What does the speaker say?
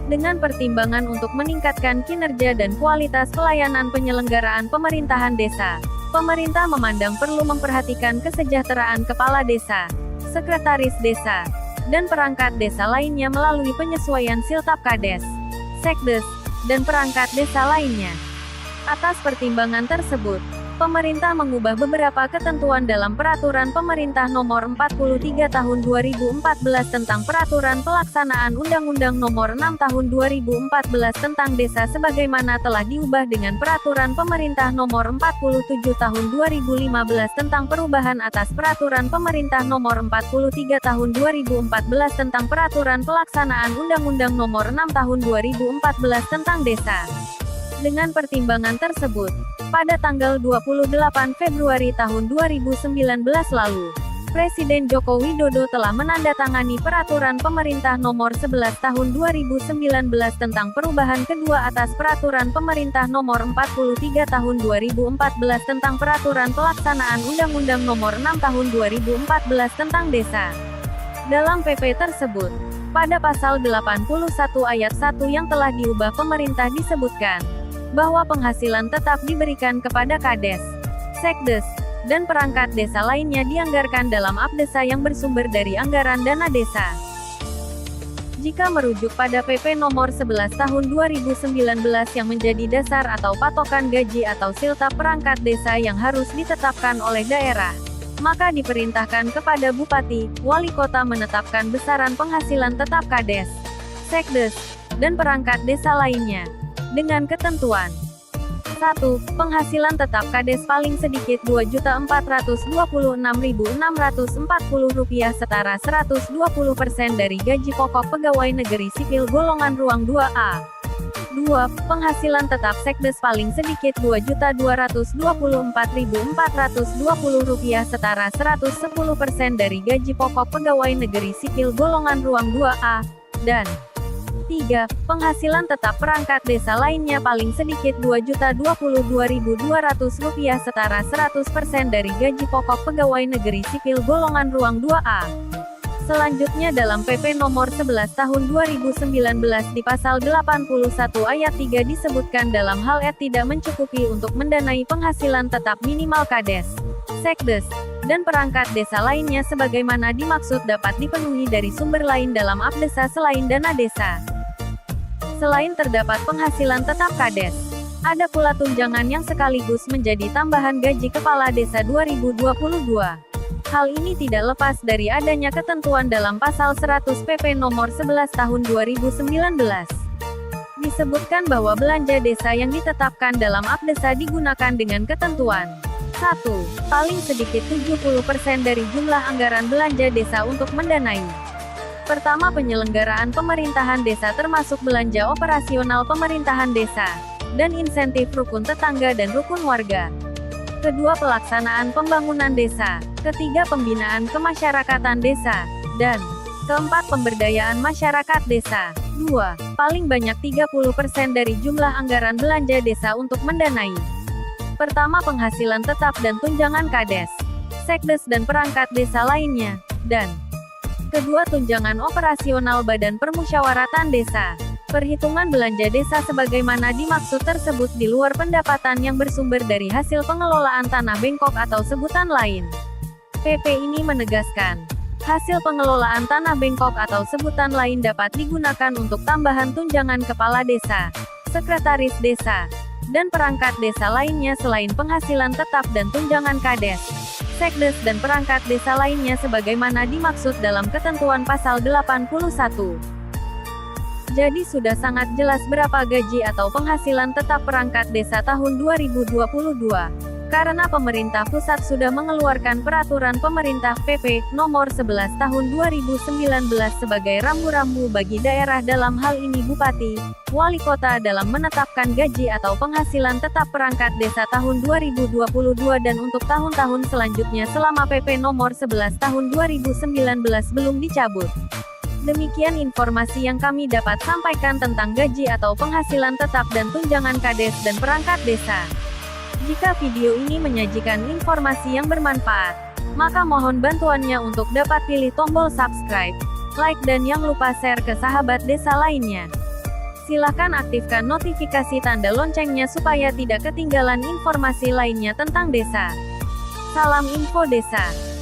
Dengan pertimbangan untuk meningkatkan kinerja dan kualitas pelayanan penyelenggaraan pemerintahan desa, pemerintah memandang perlu memperhatikan kesejahteraan kepala desa, sekretaris desa, dan perangkat desa lainnya melalui penyesuaian siltap Kades, Sekdes, dan perangkat desa lainnya. Atas pertimbangan tersebut, pemerintah mengubah beberapa ketentuan dalam Peraturan Pemerintah Nomor 43 Tahun 2014 tentang Peraturan Pelaksanaan Undang-Undang Nomor 6 Tahun 2014 tentang Desa sebagaimana telah diubah dengan Peraturan Pemerintah Nomor 47 Tahun 2015 tentang perubahan atas Peraturan Pemerintah Nomor 43 Tahun 2014 tentang Peraturan Pelaksanaan Undang-Undang Nomor 6 Tahun 2014 tentang Desa. Dengan pertimbangan tersebut, pada tanggal 28 Februari tahun 2019 lalu, Presiden Joko Widodo telah menandatangani Peraturan Pemerintah Nomor 11 Tahun 2019 tentang perubahan kedua atas Peraturan Pemerintah Nomor 43 Tahun 2014 tentang Peraturan Pelaksanaan Undang-Undang Nomor 6 Tahun 2014 tentang Desa. Dalam PP tersebut, pada pasal 81 ayat 1 yang telah diubah pemerintah disebutkan bahwa penghasilan tetap diberikan kepada Kades, Sekdes, dan perangkat desa lainnya dianggarkan dalam APDESA yang bersumber dari anggaran dana desa. Jika merujuk pada PP Nomor 11 Tahun 2019 yang menjadi dasar atau patokan gaji atau siltap perangkat desa yang harus ditetapkan oleh daerah, maka diperintahkan kepada Bupati, Wali Kota menetapkan besaran penghasilan tetap Kades, Sekdes, dan perangkat desa lainnya dengan ketentuan: 1. Penghasilan tetap Kades paling sedikit Rp2.426.640 setara 120% dari gaji pokok pegawai negeri sipil golongan ruang 2A. 2. Penghasilan tetap Sekdes paling sedikit Rp2.224.420 setara 110% dari gaji pokok pegawai negeri sipil golongan ruang 2A. Dan 3. Penghasilan tetap perangkat desa lainnya paling sedikit Rp2.022.200 setara 100% dari gaji pokok pegawai negeri sipil golongan ruang 2A. Selanjutnya dalam PP Nomor 11 Tahun 2019 di pasal 81 ayat 3 disebutkan dalam hal tidak mencukupi untuk mendanai penghasilan tetap minimal Kades, Sekdes, dan perangkat desa lainnya sebagaimana dimaksud dapat dipenuhi dari sumber lain dalam APDESA selain dana desa. Selain terdapat penghasilan tetap Kades, ada pula tunjangan yang sekaligus menjadi tambahan gaji kepala desa 2022. Hal ini tidak lepas dari adanya ketentuan dalam pasal 100 PP Nomor 11 Tahun 2019. Disebutkan bahwa belanja desa yang ditetapkan dalam APDESA digunakan dengan ketentuan: 1. Paling sedikit 70% dari jumlah anggaran belanja desa untuk mendanai: pertama, penyelenggaraan pemerintahan desa termasuk belanja operasional pemerintahan desa, dan insentif rukun tetangga dan rukun warga. Kedua, pelaksanaan pembangunan desa. Ketiga, pembinaan kemasyarakatan desa. Dan keempat, pemberdayaan masyarakat desa. 2. Paling banyak 30% dari jumlah anggaran belanja desa untuk mendanai: pertama, penghasilan tetap dan tunjangan Kades, Sekdes dan perangkat desa lainnya. Dan kedua, tunjangan operasional Badan Permusyawaratan Desa. Perhitungan belanja desa sebagaimana dimaksud tersebut di luar pendapatan yang bersumber dari hasil pengelolaan tanah bengkok atau sebutan lain. PP ini menegaskan, hasil pengelolaan tanah bengkok atau sebutan lain dapat digunakan untuk tambahan tunjangan kepala desa, sekretaris desa, dan perangkat desa lainnya selain penghasilan tetap dan tunjangan Kades, Sekdes dan perangkat desa lainnya sebagaimana dimaksud dalam ketentuan pasal 81. Jadi sudah sangat jelas berapa gaji atau penghasilan tetap perangkat desa tahun 2022. Karena pemerintah pusat sudah mengeluarkan peraturan pemerintah PP Nomor 11 Tahun 2019 sebagai rambu-rambu bagi daerah dalam hal ini Bupati, Wali Kota dalam menetapkan gaji atau penghasilan tetap perangkat desa tahun 2022 dan untuk tahun-tahun selanjutnya selama PP Nomor 11 Tahun 2019 belum dicabut. Demikian informasi yang kami dapat sampaikan tentang gaji atau penghasilan tetap dan tunjangan Kades dan perangkat desa. Jika video ini menyajikan informasi yang bermanfaat, maka mohon bantuannya untuk dapat pilih tombol subscribe, like dan yang lupa share ke sahabat desa lainnya. Silahkan aktifkan notifikasi tanda loncengnya supaya tidak ketinggalan informasi lainnya tentang desa. Salam Info Desa.